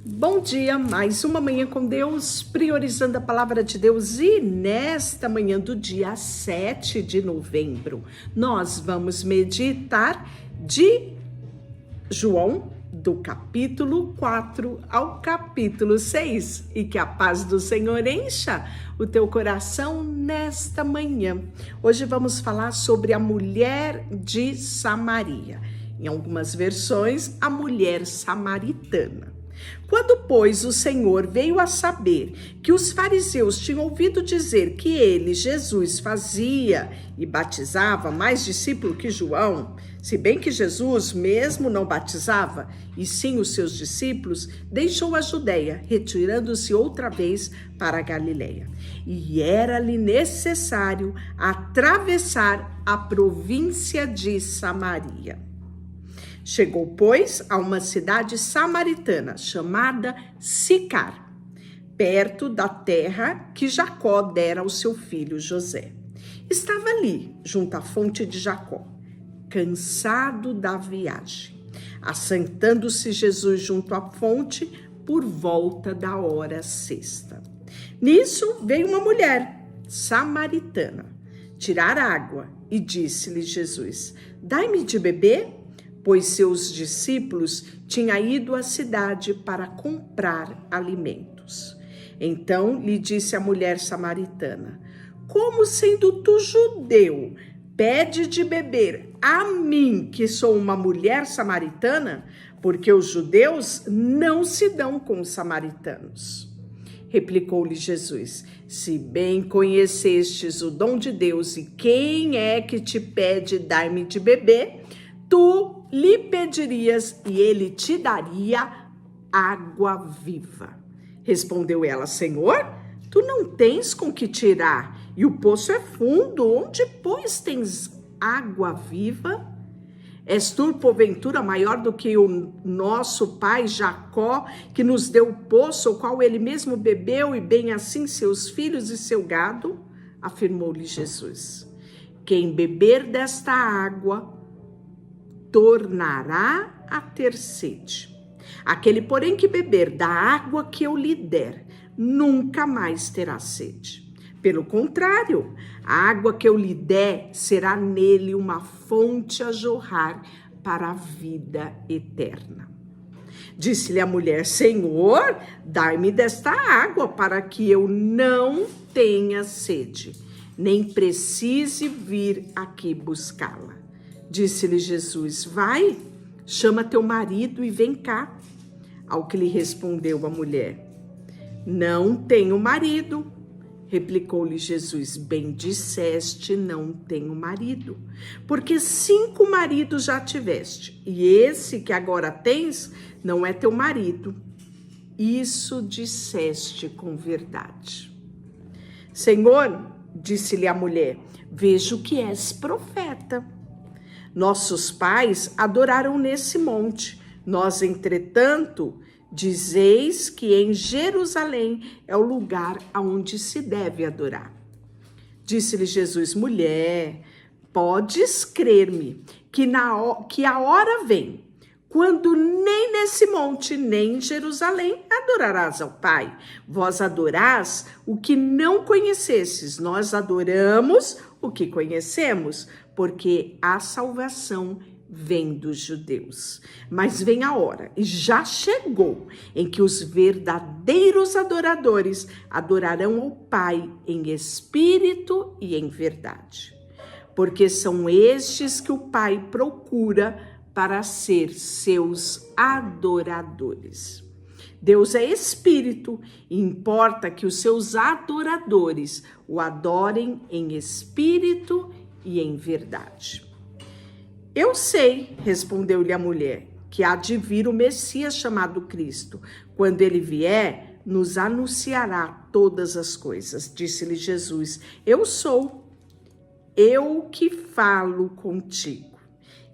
Bom dia, mais uma manhã com Deus, priorizando a palavra de Deus, e nesta manhã do dia 7 de novembro, nós vamos meditar de João, do capítulo 4 ao capítulo 6, e que a paz do Senhor encha o teu coração nesta manhã. Hoje vamos falar sobre a mulher de Samaria, em algumas versões, a mulher samaritana. Quando, pois, o Senhor veio a saber que os fariseus tinham ouvido dizer que ele, Jesus, fazia e batizava mais discípulos que João, se bem que Jesus mesmo não batizava, e sim os seus discípulos, deixou a Judeia, retirando-se outra vez para a Galileia. E era-lhe necessário atravessar a província de Samaria. Chegou, pois, a uma cidade samaritana chamada Sicar, perto da terra que Jacó dera ao seu filho José. Estava ali, junto à fonte de Jacó, cansado da viagem. Assentando-se Jesus junto à fonte por volta da hora sexta. Nisso veio uma mulher samaritana tirar água e disse-lhe Jesus: dai-me de beber? Pois seus discípulos tinham ido à cidade para comprar alimentos. Então lhe disse a mulher samaritana: como sendo tu judeu, pede de beber a mim, que sou uma mulher samaritana? Porque os judeus não se dão com os samaritanos. Replicou-lhe Jesus: se bem conhecestes o dom de Deus e quem é que te pede dar-me de beber, tu lhe pedirias e ele te daria água viva. Respondeu ela: Senhor, tu não tens com que tirar e o poço é fundo. Onde, pois, tens água viva? És tu, porventura, maior do que o nosso pai Jacó, que nos deu o poço, o qual ele mesmo bebeu, e bem assim seus filhos e seu gado? Afirmou-lhe Jesus: quem beber desta água tornará a ter sede. Aquele, porém, que beber da água que eu lhe der, nunca mais terá sede. Pelo contrário, a água que eu lhe der será nele uma fonte a jorrar para a vida eterna. Disse-lhe a mulher: Senhor, dai-me desta água para que eu não tenha sede, nem precise vir aqui buscá-la. Disse-lhe Jesus: vai, chama teu marido e vem cá. Ao que lhe respondeu a mulher: não tenho marido. Replicou-lhe Jesus: bem disseste, não tenho marido, porque 5 maridos já tiveste, e esse que agora tens não é teu marido. Isso disseste com verdade. Senhor, disse-lhe a mulher, vejo que és profeta. Nossos pais adoraram nesse monte. Nós, entretanto, dizeis que em Jerusalém é o lugar aonde se deve adorar. Disse-lhe Jesus: mulher, podes crer-me que a hora vem, quando nem nesse monte, nem em Jerusalém adorarás ao Pai. Vós adorás o que não conhecesses, nós adoramos o que conhecemos, porque a salvação vem dos judeus. Mas vem a hora, e já chegou, em que os verdadeiros adoradores adorarão ao Pai em espírito e em verdade. Porque são estes que o Pai procura para ser seus adoradores. Deus é espírito e importa que os seus adoradores o adorem em espírito e em verdade. Eu sei, respondeu-lhe a mulher, que há de vir o Messias chamado Cristo. Quando ele vier, nos anunciará todas as coisas. Disse-lhe Jesus: eu sou, eu que falo contigo.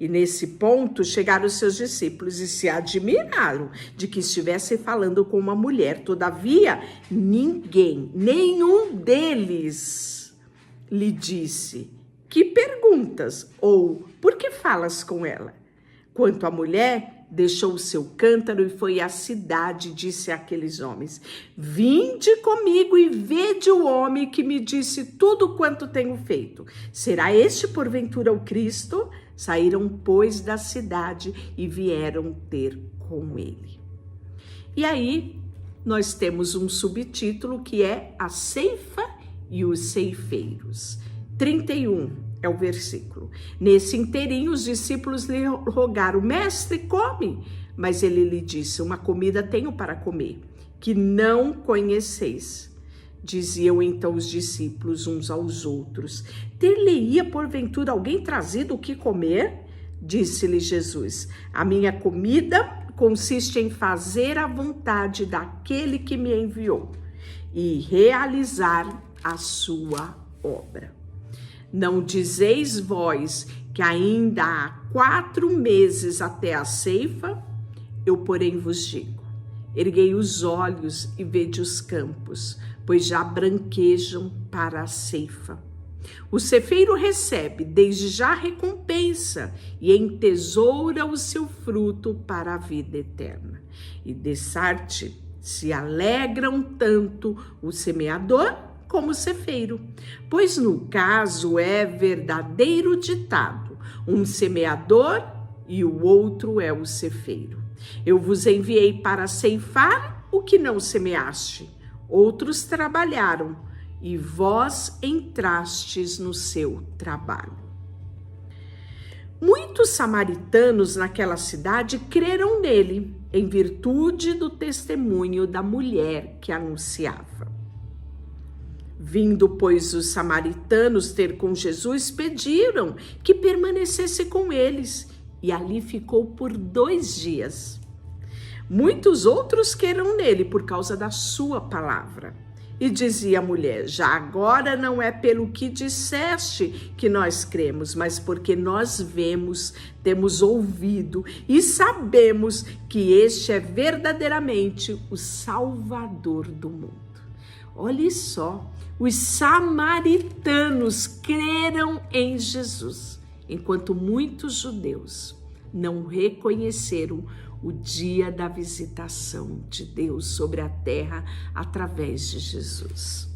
E nesse ponto chegaram os seus discípulos e se admiraram de que estivesse falando com uma mulher. Todavia, nenhum deles lhe disse: que perguntas? Ou por que falas com ela? Quanto à mulher, deixou o seu cântaro e foi à cidade, disse àqueles homens: vinde comigo e vede o homem que me disse tudo quanto tenho feito. Será este porventura o Cristo? Saíram, pois, da cidade e vieram ter com ele. E aí, nós temos um subtítulo que é a ceifa e os ceifeiros. 31 é o versículo. Nesse inteirinho, os discípulos lhe rogaram: mestre, come. Mas ele lhe disse: uma comida tenho para comer, que não conheceis. Diziam então os discípulos uns aos outros: ter-lhe-ia porventura alguém trazido o que comer? Disse-lhe Jesus: a minha comida consiste em fazer a vontade daquele que me enviou e realizar a sua obra. Não dizeis vós que ainda há 4 meses até a ceifa? Eu, porém, vos digo: erguei os olhos e vede os campos, pois já branquejam para a ceifa. O cefeiro recebe desde já recompensa e entesoura o seu fruto para a vida eterna. E dessarte se alegram tanto o semeador como o cefeiro, pois no caso é verdadeiro ditado: um semeador e o outro é o cefeiro. Eu vos enviei para ceifar o que não semeaste, outros trabalharam, e vós entrastes no seu trabalho. Muitos samaritanos naquela cidade creram nele, em virtude do testemunho da mulher que anunciava. Vindo, pois, os samaritanos ter com Jesus, pediram que permanecesse com eles, e ali ficou por 2 dias. Muitos outros creram nele por causa da sua palavra. E dizia a mulher: já agora não é pelo que disseste que nós cremos, mas porque nós vemos, temos ouvido e sabemos que este é verdadeiramente o Salvador do mundo. Olhe só, os samaritanos creram em Jesus, enquanto muitos judeus não reconheceram o dia da visitação de Deus sobre a terra através de Jesus.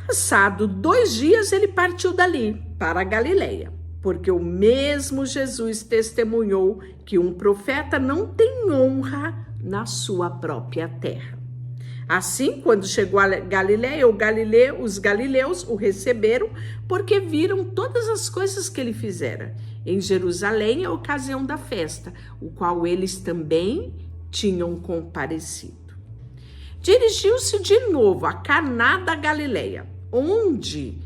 Passado 2 dias, ele partiu dali para a Galileia, porque o mesmo Jesus testemunhou que um profeta não tem honra na sua própria terra. Assim, quando chegou a Galileia, os galileus o receberam, porque viram todas as coisas que ele fizera em Jerusalém, a ocasião da festa, o qual eles também tinham comparecido. Dirigiu-se de novo a Caná da Galileia, onde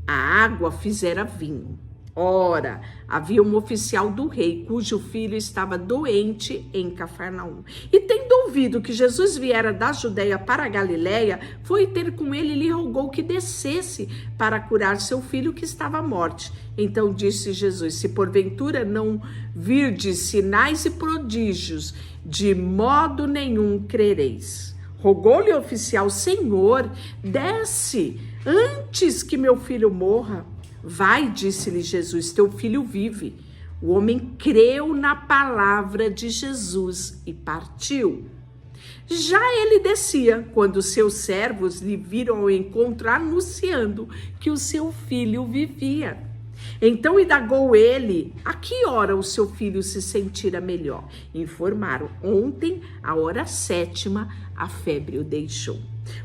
a água fizera vinho. Ora, havia um oficial do rei, cujo filho estava doente em Cafarnaum. E tendo ouvido que Jesus viera da Judeia para a Galileia, foi ter com ele e lhe rogou que descesse para curar seu filho que estava à morte. Então disse Jesus: se porventura não virdes sinais e prodígios, de modo nenhum crereis. Rogou-lhe o oficial: Senhor, desce antes que meu filho morra. Vai, disse-lhe Jesus, teu filho vive. O homem creu na palavra de Jesus e partiu. Já ele descia, quando seus servos lhe viram ao encontro, anunciando que o seu filho vivia. Então indagou ele a que hora o seu filho se sentira melhor. Informaram: ontem, à hora 7ª, a febre o deixou.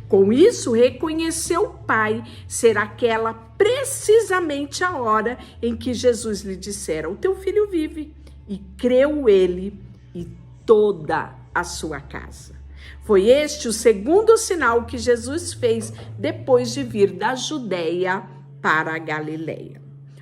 Com isso, reconheceu o pai ser aquela precisamente a hora em que Jesus lhe dissera: o teu filho vive. E creu ele e toda a sua casa. Foi este o segundo sinal que Jesus fez depois de vir da Judeia para a Galileia.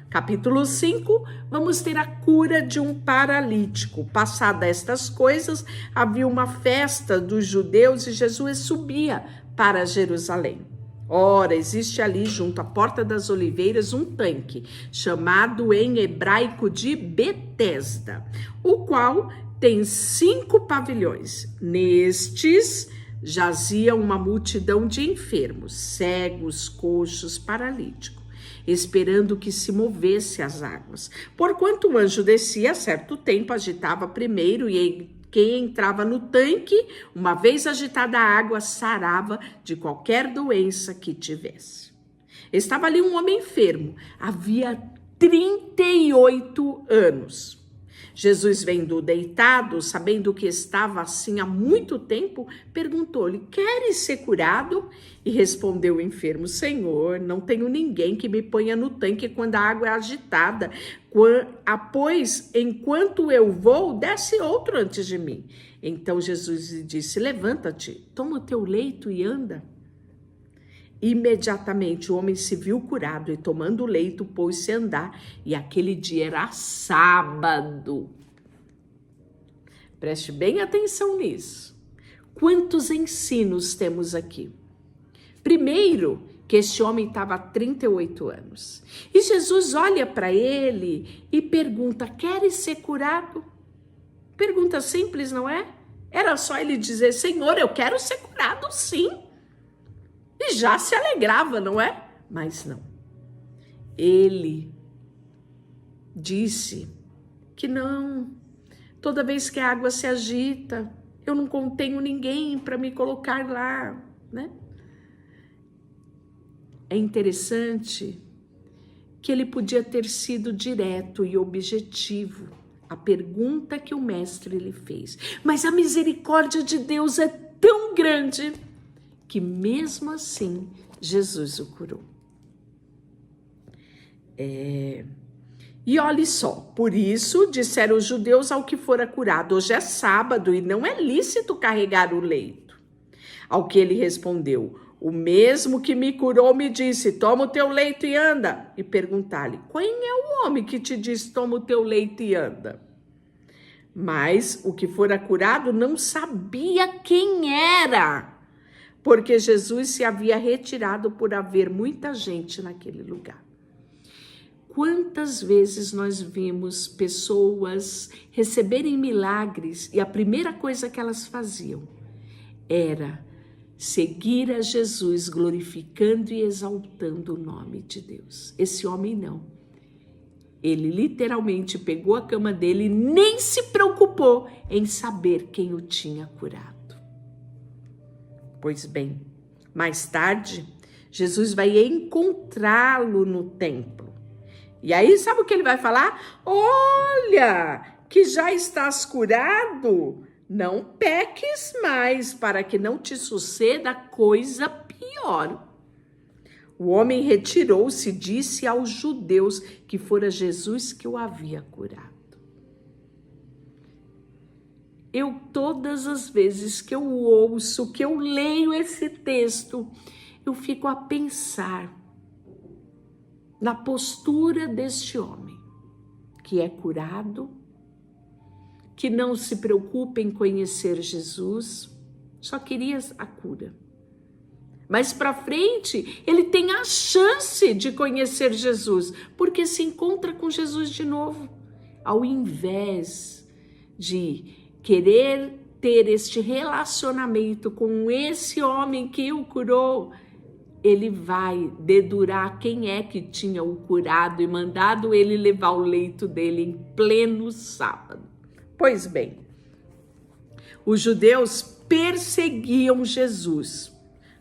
Capítulo 5, vamos ter a cura de um paralítico. Passadas estas coisas, havia uma festa dos judeus e Jesus subia para Jerusalém. Ora, existe ali junto à Porta das Oliveiras um tanque, chamado em hebraico de Betesda, o qual tem 5 pavilhões. Nestes jazia uma multidão de enfermos, cegos, coxos, paralíticos. esperando que se movesse as águas. Porquanto o anjo descia, a certo tempo agitava primeiro, e quem entrava no tanque, uma vez agitada a água, sarava de qualquer doença que tivesse. Estava ali um homem enfermo, havia 38 anos. Jesus, vendo-o deitado, sabendo que estava assim há muito tempo, perguntou-lhe: queres ser curado? E respondeu o enfermo: Senhor, não tenho ninguém que me ponha no tanque quando a água é agitada. Pois, enquanto eu vou, desce outro antes de mim. Então Jesus lhe disse: levanta-te, toma o teu leito e anda. Imediatamente o homem se viu curado e, tomando o leito, pôs-se a andar, e aquele dia era sábado. Preste bem atenção nisso. Quantos ensinos temos aqui? Primeiro, que este homem estava há 38 anos. E Jesus olha para ele e pergunta: queres ser curado? Pergunta simples, não é? Era só ele dizer: Senhor, eu quero ser curado, sim. E já se alegrava, não é? Mas não. Ele disse que não. Toda vez que a água se agita, eu não tenho ninguém para me colocar lá, né? É interessante que ele podia ter sido direto e objetivo a pergunta que o mestre lhe fez. Mas a misericórdia de Deus é tão grande que mesmo assim Jesus o curou. E olhe só, por isso disseram os judeus ao que fora curado: hoje é sábado e não é lícito carregar o leito. Ao que ele respondeu: o mesmo que me curou me disse: toma o teu leito e anda. E perguntar-lhe: quem é o homem que te disse: toma o teu leito e anda? Mas o que fora curado não sabia quem era, porque Jesus se havia retirado por haver muita gente naquele lugar. Quantas vezes nós vimos pessoas receberem milagres e a primeira coisa que elas faziam era seguir a Jesus, glorificando e exaltando o nome de Deus. Esse homem não. Ele literalmente pegou a cama dele e nem se preocupou em saber quem o tinha curado. Pois bem, mais tarde, Jesus vai encontrá-lo no templo. E aí, sabe o que ele vai falar? Olha, que já estás curado, não peques mais, para que não te suceda coisa pior. O homem retirou-se e disse aos judeus que fora Jesus que o havia curado. Todas as vezes que eu ouço, que eu leio esse texto, eu fico a pensar na postura deste homem, que é curado, que não se preocupa em conhecer Jesus, só queria a cura. Mas para frente, ele tem a chance de conhecer Jesus, porque se encontra com Jesus de novo, ao invés de querer ter este relacionamento com esse homem que o curou, ele vai dedurar quem é que tinha o curado e mandado ele levar o leito dele em pleno sábado. Pois bem, os judeus perseguiam Jesus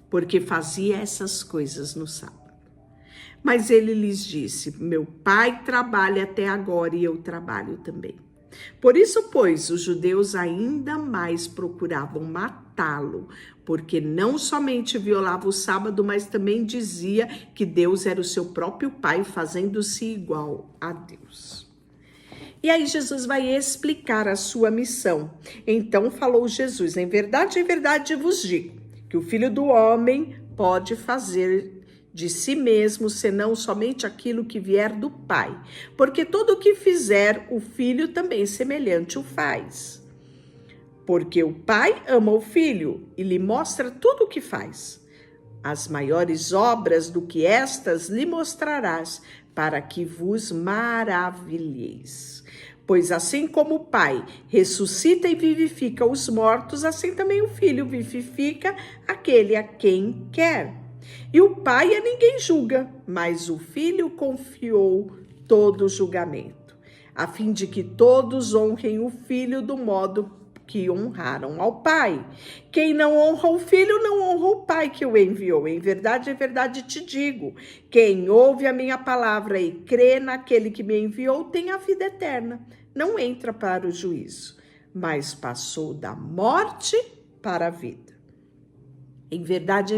porque fazia essas coisas no sábado. Mas ele lhes disse: meu pai trabalha até agora e eu trabalho também. Por isso, pois, os judeus ainda mais procuravam matá-lo, porque não somente violava o sábado, mas também dizia que Deus era o seu próprio pai, fazendo-se igual a Deus. E aí Jesus vai explicar a sua missão. Então falou Jesus: em verdade vos digo, que o Filho do Homem pode fazer de si mesmo, senão somente aquilo que vier do Pai. Porque tudo o que fizer, o Filho também semelhante o faz. Porque o Pai ama o Filho e lhe mostra tudo o que faz. As maiores obras do que estas lhe mostrarás, para que vos maravilheis. Pois assim como o Pai ressuscita e vivifica os mortos, assim também o Filho vivifica aquele a quem quer. E o pai a ninguém julga, mas o filho confiou todo o julgamento, a fim de que todos honrem o filho do modo que honraram ao pai. Quem não honra o filho, não honra o pai que o enviou. Em verdade te digo, quem ouve a minha palavra e crê naquele que me enviou, tem a vida eterna. Não entra para o juízo, mas passou da morte para a vida. Em verdade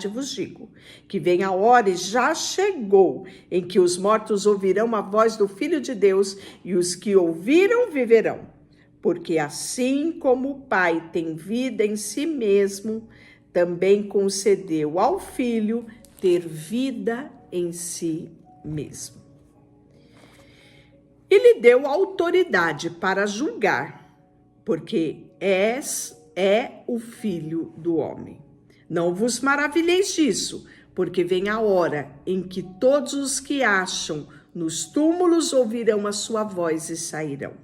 vos digo, que vem a hora e já chegou, em que os mortos ouvirão a voz do Filho de Deus, e os que ouviram viverão. Porque assim como o Pai tem vida em si mesmo, também concedeu ao Filho ter vida em si mesmo. E lhe deu autoridade para julgar, porque é o Filho do homem. Não vos maravilheis disso, porque vem a hora em que todos os que acham nos túmulos ouvirão a sua voz e sairão.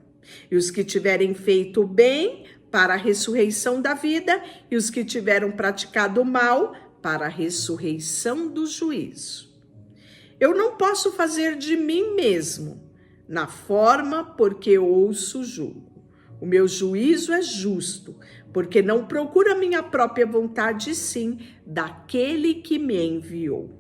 E os que tiverem feito o bem para a ressurreição da vida, e os que tiveram praticado o mal para a ressurreição do juízo. Eu não posso fazer de mim mesmo, na forma porque ouço julgo. O meu juízo é justo, porque não procuro a minha própria vontade, sim daquele que me enviou.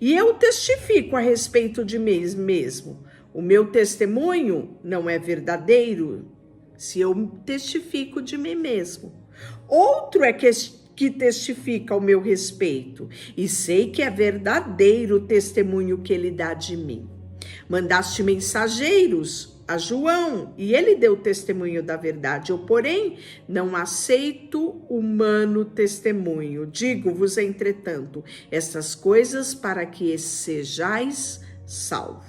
E eu testifico a respeito de mim mesmo. O meu testemunho não é verdadeiro, se eu testifico de mim mesmo. Outro é que testifica ao meu respeito, e sei que é verdadeiro o testemunho que ele dá de mim. Mandaste mensageiros a João, e ele deu testemunho da verdade. Eu, porém, não aceito humano testemunho. Digo-vos, entretanto, essas coisas para que sejais salvos.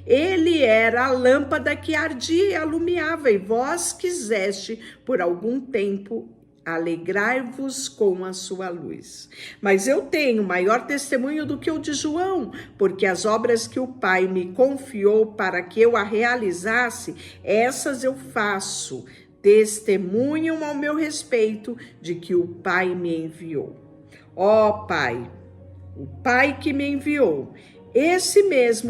Ele era a lâmpada que ardia e alumiava, e vós quiseste por algum tempo alegrai-vos com a sua luz. Mas eu tenho maior testemunho do que o de João, porque as obras que o Pai me confiou para que eu a realizasse, essas eu faço, testemunham ao meu respeito de que o Pai me enviou. Ó Pai, o Pai que me enviou, esse mesmo